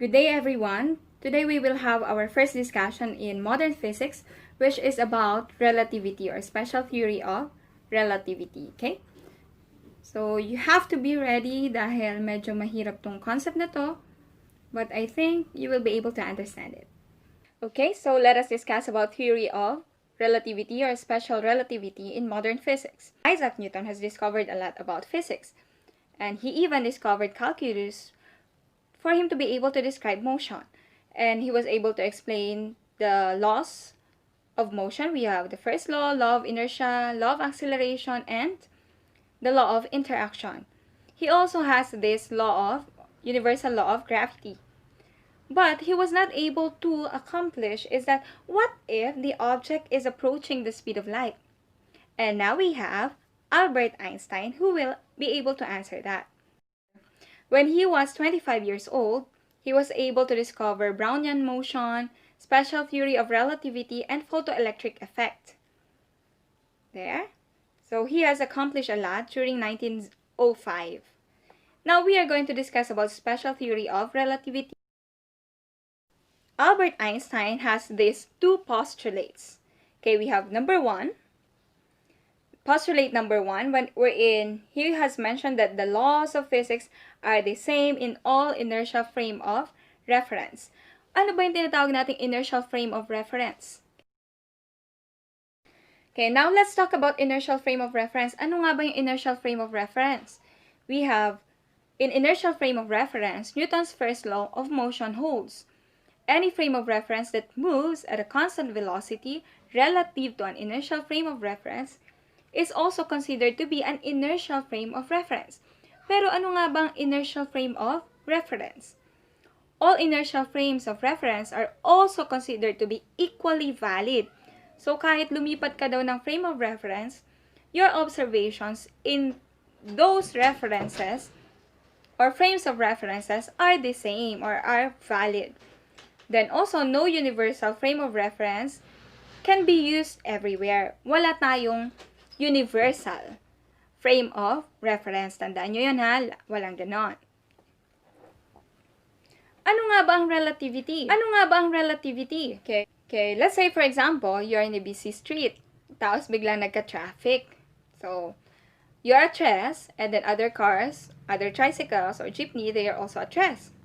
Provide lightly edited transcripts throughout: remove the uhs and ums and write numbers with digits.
Good day, everyone. Today we will have our first discussion in modern physics, which is about relativity or special theory of relativity. Okay? So, you have to be ready dahil medyo mahirap tong concept na to, but I think you will be able to understand it. Okay, so let us discuss about theory of relativity or special relativity in modern physics. Isaac Newton has discovered a lot about physics, and he even discovered calculus for him to be able to describe motion. And he was able to explain the laws of motion. We have the first law, law of inertia, law of acceleration, and the law of interaction. He also has this law of universal law of gravity. But he was not able to accomplish is that what if the object is approaching the speed of light? And now we have Albert Einstein who will be able to answer that. When he was 25 years old, he was able to discover Brownian motion, special theory of relativity, and photoelectric effect. There. So he has accomplished a lot during 1905. Now we are going to discuss about special theory of relativity. Albert Einstein has these two postulates. Okay, we have postulate number one, wherein he has mentioned that the laws of physics are the same in all inertial frame of reference. Ano ba yung tinatawag nating inertial frame of reference? Okay, now let's talk about inertial frame of reference. Ano nga ba yung inertial frame of reference? We have, in inertial frame of reference, Newton's first law of motion holds. Any frame of reference that moves at a constant velocity relative to an inertial frame of reference is also considered to be an inertial frame of reference. Pero ano nga bang inertial frame of reference? All inertial frames of reference are also considered to be equally valid. So kahit lumipat ka daw ng frame of reference, your observations in those references or frames of references are the same or are valid. Then also, no universal frame of reference can be used everywhere. Wala tayong universal frame of reference. Tandaan nyo yun ha, walang ganon. Ano nga ba ang relativity? Okay, let's say for example, you're in a busy street. Tapos biglang nagka-traffic. So, you're at rest, and then other cars, other tricycles, or jeepney, they are also at rest.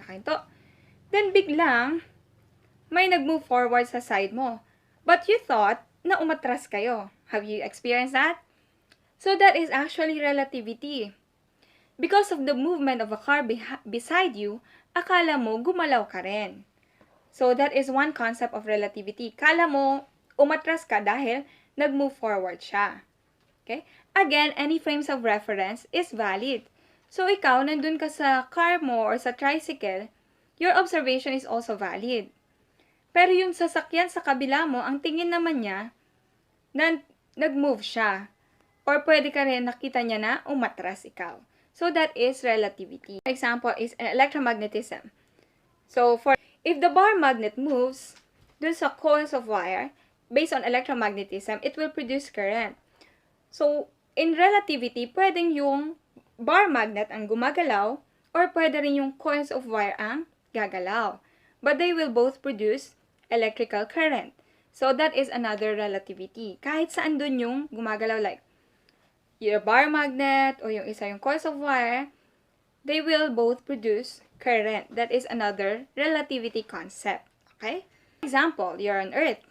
Nakahinto. Then biglang, may nag-move forward sa side mo. But you thought na umatras kayo. Have you experienced that? So that is actually relativity. Because of the movement of a car beside you, akala mo gumalaw ka rin. So that is one concept of relativity. Kala mo umatras ka dahil nag-move forward siya. Okay? Again, any frames of reference is valid. So ikaw, nandun ka sa car mo or sa tricycle, your observation is also valid. Pero yung sasakyan sa kabila mo, ang tingin naman niya, na nag-move siya. Or pwede ka rin nakita niya na umatras ikaw. So that is relativity. Example is electromagnetism. So if the bar magnet moves dun sa coils of wire, based on electromagnetism, it will produce current. So in relativity, pwedeng yung bar magnet ang gumagalaw or pwede rin yung coils of wire ang gagalaw. But they will both produce electrical current. So that is another relativity. Kahit saan dun yung gumagalaw, like your bar magnet o yung isa yung coils of wire, they will both produce current. That is another relativity concept. Okay? Example, you're on Earth.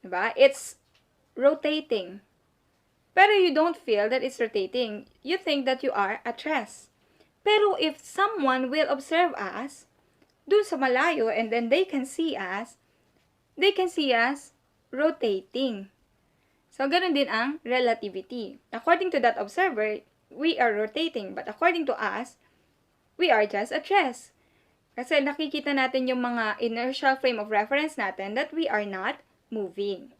Diba? It's rotating. Pero you don't feel that it's rotating. You think that you are at rest. Pero if someone will observe us, dun sa malayo, and then they can see us rotating. So, ganun din ang relativity. According to that observer, we are rotating. But according to us, we are just at rest. Kasi nakikita natin yung mga inertial frame of reference natin that we are not moving.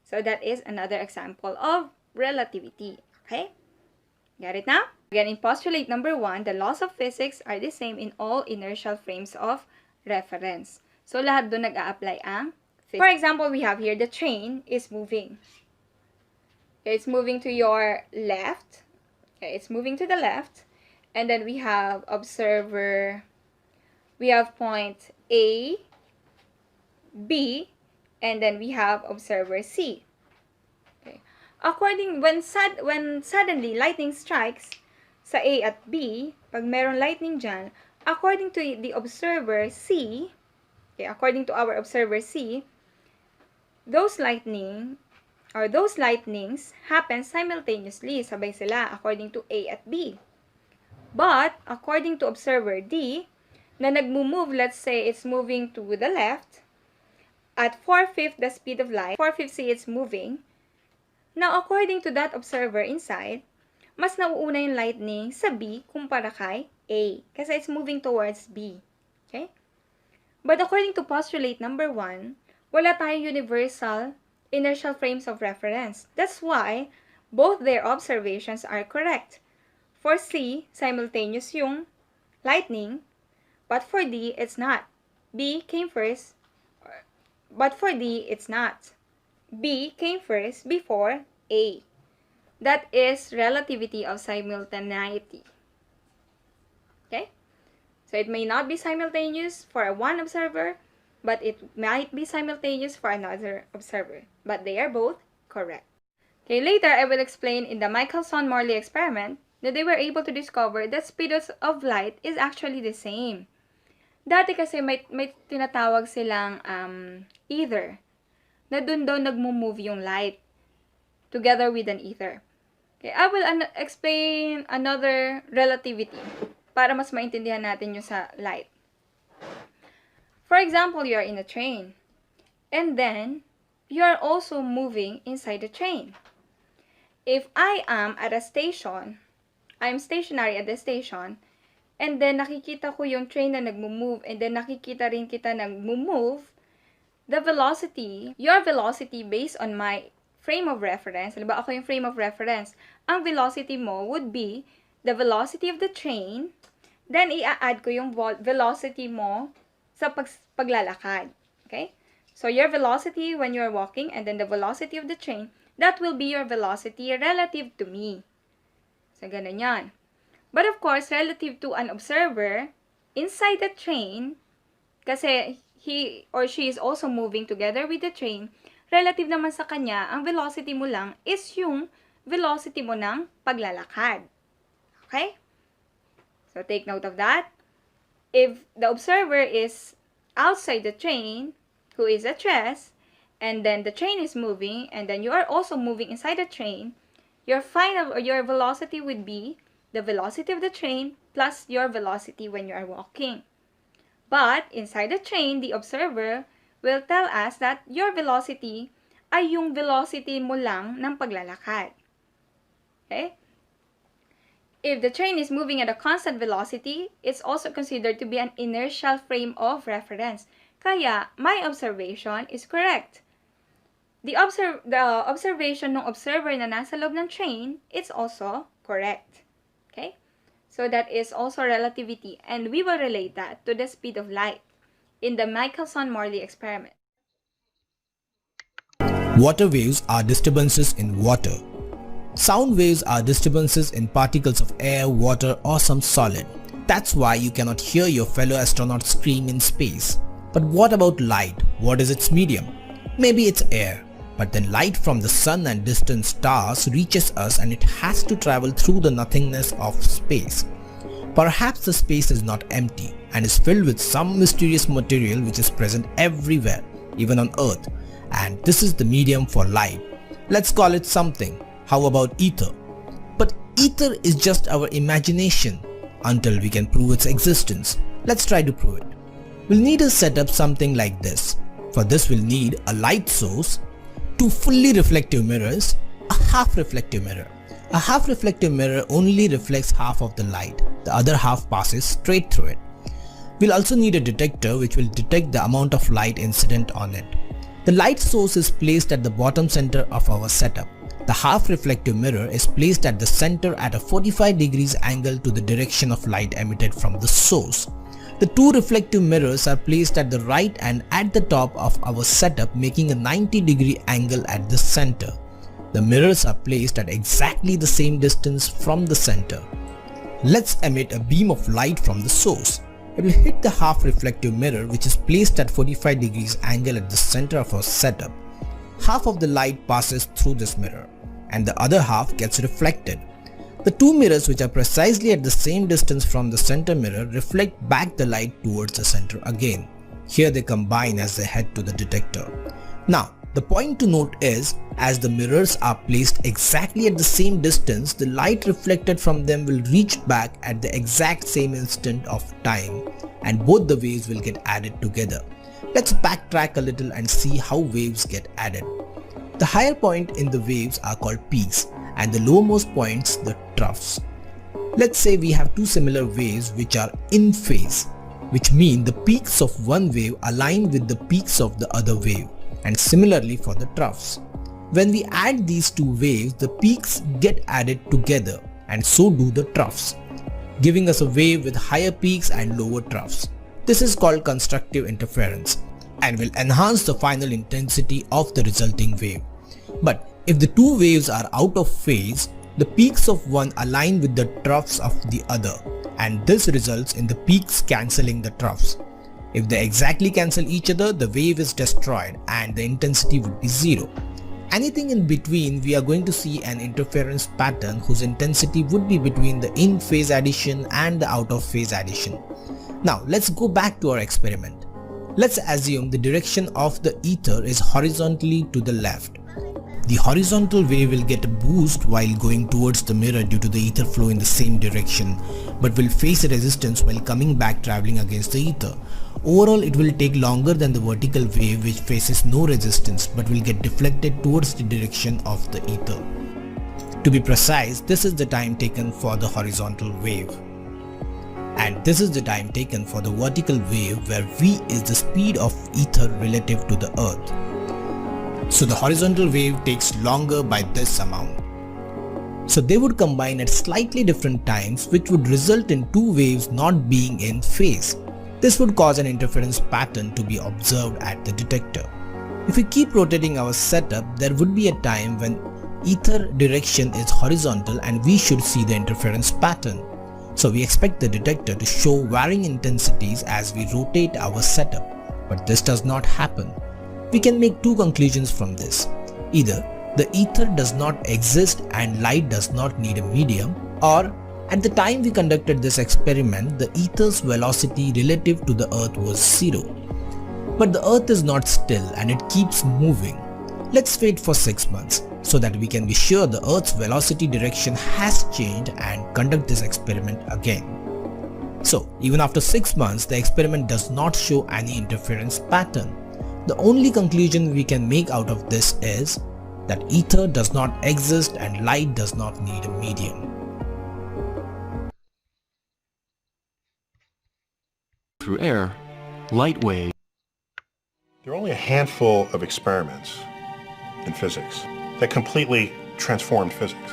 So, that is another example of relativity. Okay? Got it now? Again, in postulate number one, the laws of physics are the same in all inertial frames of reference. So, lahat doon nag-a-apply ang physics. For example, we have here, the train is moving. It's moving to your left. Okay, it's moving to the left. And then we have observer We have point A, B, and then we have observer C. Okay. When suddenly lightning strikes sa A at B, pag meron lightning dyan, according to the observer C, okay, according to our observer C, those lightnings happen simultaneously, sabay sila, according to A at B. But, according to observer D, na nagmo-move, let's say it's moving to the left, at 4/5 the speed of light, 4/5 see it's moving. Now, according to that observer inside, mas nauuna yung lightning sa B kumpara kay A, kasi it's moving towards B. Okay? But according to postulate number 1, wala tayong universal inertial frames of reference. That's why both their observations are correct. For C, simultaneous yung lightning, but for D, it's not. B came first, but for D, it's not. B came first before A. That is relativity of simultaneity. Okay? So it may not be simultaneous for one observer, but it might be simultaneous for another observer. But they are both correct. Okay, later I will explain in the Michelson-Morley experiment that they were able to discover that speeds of light is actually the same. Dati kasi may tinatawag silang ether, na dun daw nagmo-move yung light together with an ether. Okay, I will explain another relativity para mas maintindihan natin yung sa light. For example, you are in a train, and then you are also moving inside the train. If I am at a station, I'm stationary at the station, and then nakikita ko yung train na nagmo-move, and then nakikita rin kita nagmo-move, the velocity, your velocity based on my frame of reference, halimbawa ako yung frame of reference, ang velocity mo would be the velocity of the train, then i-add ko yung velocity mo sa paglalakad. Okay? So your velocity when you're walking, and then the velocity of the train, that will be your velocity relative to me. So, ganun yan. But of course, relative to an observer, inside the train, kasi he or she is also moving together with the train, relative naman sa kanya, ang velocity mo lang is yung velocity mo ng paglalakad. Okay? So, take note of that. If the observer is outside the train, who is at rest, and then the train is moving, and then you are also moving inside the train, your velocity would be the velocity of the train plus your velocity when you are walking. But, inside the train, the observer will tell us that your velocity ay yung velocity mo lang ng paglalakad. Okay? If the train is moving at a constant velocity, it's also considered to be an inertial frame of reference. Kaya, my observation is correct. The observation ng observer na nasa loob ng train, it's also correct. Okay? So that is also relativity, and we will relate that to the speed of light in the Michelson-Morley experiment. Water waves are disturbances in water. Sound waves are disturbances in particles of air, water, or some solid. That's why you cannot hear your fellow astronauts scream in space. But what about light? What is its medium? Maybe it's air. But then light from the sun and distant stars reaches us, and it has to travel through the nothingness of space. Perhaps the space is not empty and is filled with some mysterious material which is present everywhere, even on Earth. And this is the medium for light. Let's call it something. How about ether? But ether is just our imagination until we can prove its existence. Let's try to prove it. We'll need to set up something like this. For this we'll need a light source, two fully reflective mirrors, a half reflective mirror. A half reflective mirror only reflects half of the light, the other half passes straight through it. We'll also need a detector which will detect the amount of light incident on it. The light source is placed at the bottom center of our setup. The half reflective mirror is placed at the center at a 45 degrees angle to the direction of light emitted from the source. The two reflective mirrors are placed at the right and at the top of our setup, making a 90-degree angle at the center. The mirrors are placed at exactly the same distance from the center. Let's emit a beam of light from the source. It will hit the half reflective mirror, which is placed at 45 degrees angle at the center of our setup. Half of the light passes through this mirror and the other half gets reflected. The two mirrors, which are precisely at the same distance from the center mirror, reflect back the light towards the center again. Here they combine as they head to the detector. Now, the point to note is, as the mirrors are placed exactly at the same distance, the light reflected from them will reach back at the exact same instant of time and both the waves will get added together. Let's backtrack a little and see how waves get added. The higher point in the waves are called peaks and the lowermost points the troughs. Let's say we have two similar waves which are in phase, which mean the peaks of one wave align with the peaks of the other wave, and similarly for the troughs. When we add these two waves, the peaks get added together and so do the troughs, giving us a wave with higher peaks and lower troughs. This is called constructive interference and will enhance the final intensity of the resulting wave. But if the two waves are out of phase, the peaks of one align with the troughs of the other, and this results in the peaks cancelling the troughs. If they exactly cancel each other, the wave is destroyed and the intensity would be zero. Anything in between, we are going to see an interference pattern whose intensity would be between the in-phase addition and the out-of-phase addition. Now let's go back to our experiment. Let's assume the direction of the ether is horizontally to the left. The horizontal wave will get a boost while going towards the mirror due to the ether flow in the same direction, but will face a resistance while coming back traveling against the ether. Overall, it will take longer than the vertical wave, which faces no resistance but will get deflected towards the direction of the ether. To be precise, this is the time taken for the horizontal wave. And this is the time taken for the vertical wave, where v is the speed of ether relative to the earth. So the horizontal wave takes longer by this amount. So they would combine at slightly different times, which would result in two waves not being in phase. This would cause an interference pattern to be observed at the detector. If we keep rotating our setup, there would be a time when ether direction is horizontal and we should see the interference pattern. So we expect the detector to show varying intensities as we rotate our setup, but this does not happen. We can make two conclusions from this. Either the ether does not exist and light does not need a medium, or at the time we conducted this experiment, the ether's velocity relative to the earth was zero. But the earth is not still and it keeps moving. Let's wait for 6 months so that we can be sure the earth's velocity direction has changed and conduct this experiment again. So even after 6 months, the experiment does not show any interference pattern. The only conclusion we can make out of this is that ether does not exist and light does not need a medium. Through air, light waves. There are only a handful of experiments in physics that completely transformed physics.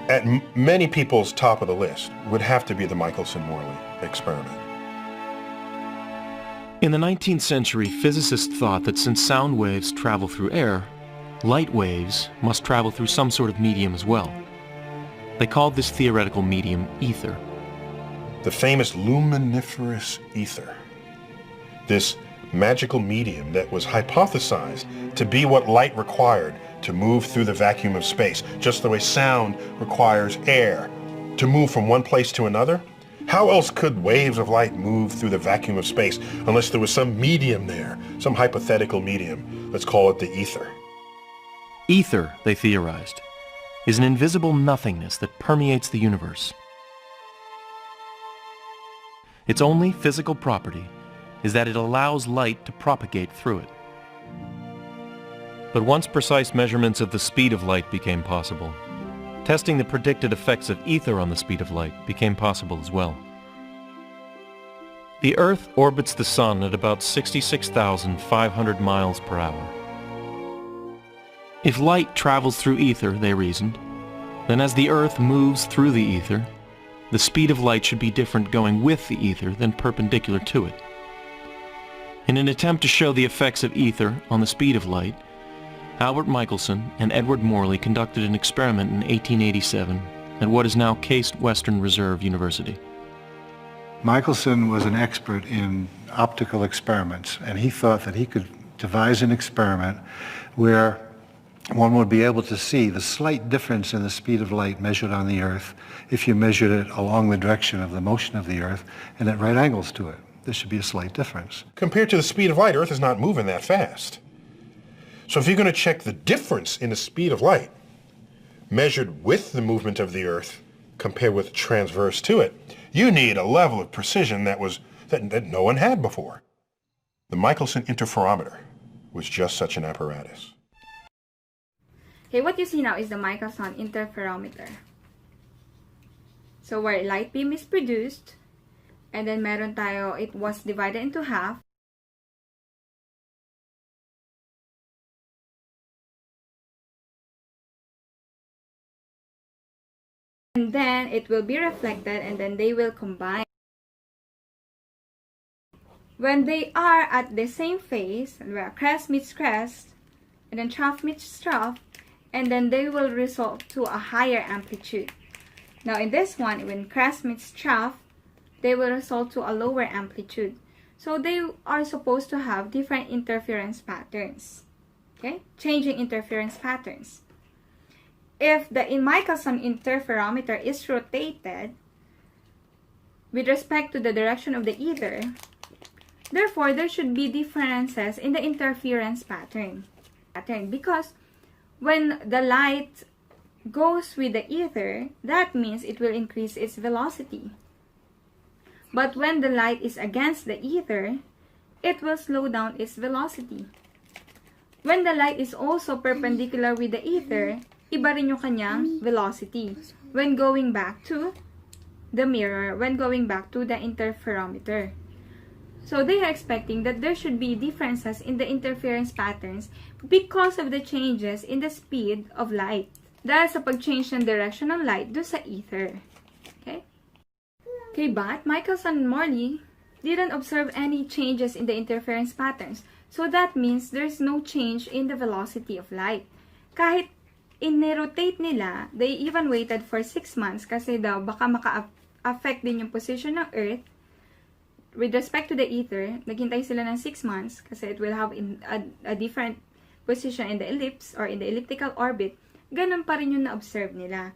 At many people's top of the list would have to be the Michelson-Morley experiment. In the 19th century, physicists thought that since sound waves travel through air, light waves must travel through some sort of medium as well. They called this theoretical medium ether. The famous luminiferous ether. This magical medium that was hypothesized to be what light required to move through the vacuum of space, just the way sound requires air to move from one place to another. How else could waves of light move through the vacuum of space unless there was some medium there, some hypothetical medium? Let's call it the ether. Ether, they theorized, is an invisible nothingness that permeates the universe. Its only physical property is that it allows light to propagate through it. But once precise measurements of the speed of light became possible, testing the predicted effects of ether on the speed of light became possible as well. The Earth orbits the Sun at about 66,500 miles per hour. If light travels through ether, they reasoned, then as the Earth moves through the ether, the speed of light should be different going with the ether than perpendicular to it. In an attempt to show the effects of ether on the speed of light, Albert Michelson and Edward Morley conducted an experiment in 1887 at what is now Case Western Reserve University. Michelson was an expert in optical experiments, and he thought that he could devise an experiment where one would be able to see the slight difference in the speed of light measured on the Earth if you measured it along the direction of the motion of the Earth and at right angles to it. There should be a slight difference. Compared to the speed of light, Earth is not moving that fast. So if you're going to check the difference in the speed of light measured with the movement of the Earth compared with transverse to it, you need a level of precision that no one had before. The Michelson interferometer was just such an apparatus. Okay, what you see now is the Michelson interferometer. So where light beam is produced, and then meron tayo, it was divided into half. And then it will be reflected, and then they will combine. When they are at the same phase, where crest meets crest, and then trough meets trough, and then they will result to a higher amplitude. Now in this one, when crest meets trough, they will result to a lower amplitude. So they are supposed to have different interference patterns. Okay? Changing interference patterns. If the Michelson interferometer is rotated with respect to the direction of the ether, therefore there should be differences in the interference pattern. Because when the light goes with the ether, that means it will increase its velocity. But when the light is against the ether, it will slow down its velocity. When the light is also perpendicular with the ether, iba rin yung kanyang velocity when going back to the mirror, when going back to the interferometer. So they are expecting that there should be differences in the interference patterns because of the changes in the speed of light. Dahil sa pag-change ng direction ng light do sa ether. Okay? Okay, but Michelson-Morley didn't observe any changes in the interference patterns. So that means there's no change in the velocity of light. Kahit in-rotate nila, they even waited for 6 months kasi daw baka maka-affect din yung position ng Earth. With respect to the ether, naghintay sila ng 6 months kasi it will have a different position in the ellipse or in the elliptical orbit. Ganun pa rin yung na-observe nila.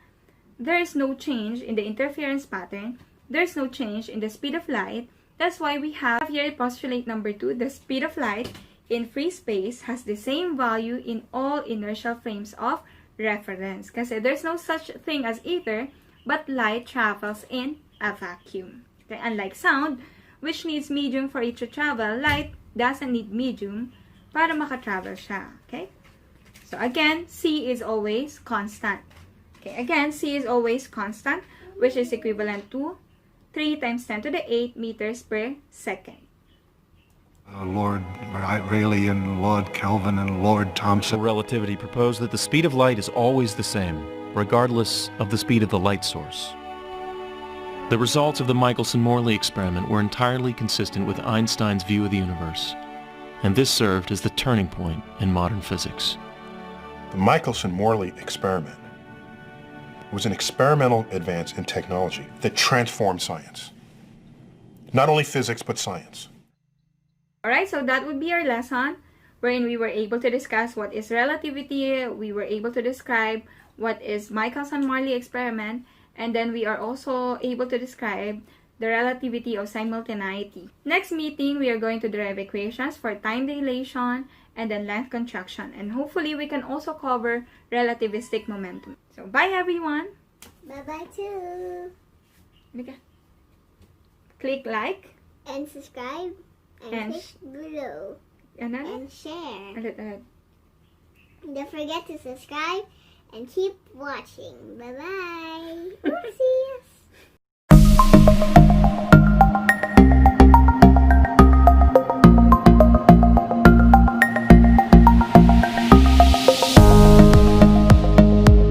There is no change in the interference pattern. There's no change in the speed of light. That's why we have here postulate number 2, the speed of light in free space has the same value in all inertial frames of reference. Kasi there's no such thing as ether, but light travels in a vacuum. Okay? Unlike sound, which needs medium for it to travel, light doesn't need medium para makatravel siya. Okay? So again, C is always constant. Okay, again, C is always constant, which is equivalent to 3 times 10 to the 8 meters per second. Lord Rayleigh and Lord Kelvin and Lord Thomson. Relativity proposed that the speed of light is always the same, regardless of the speed of the light source. The results of the Michelson-Morley experiment were entirely consistent with Einstein's view of the universe, and this served as the turning point in modern physics. The Michelson-Morley experiment was an experimental advance in technology that transformed science. Not only physics, but science. Alright, so that would be our lesson wherein we were able to discuss what is relativity, we were able to describe what is Michelson-Morley experiment, and then we are also able to describe the relativity of simultaneity. Next meeting, we are going to derive equations for time dilation and then length contraction. And hopefully, we can also cover relativistic momentum. So, bye everyone! Bye-bye too! Click like. And subscribe. And click below. And share. Don't forget to subscribe and keep watching. Bye-bye! Oopsies!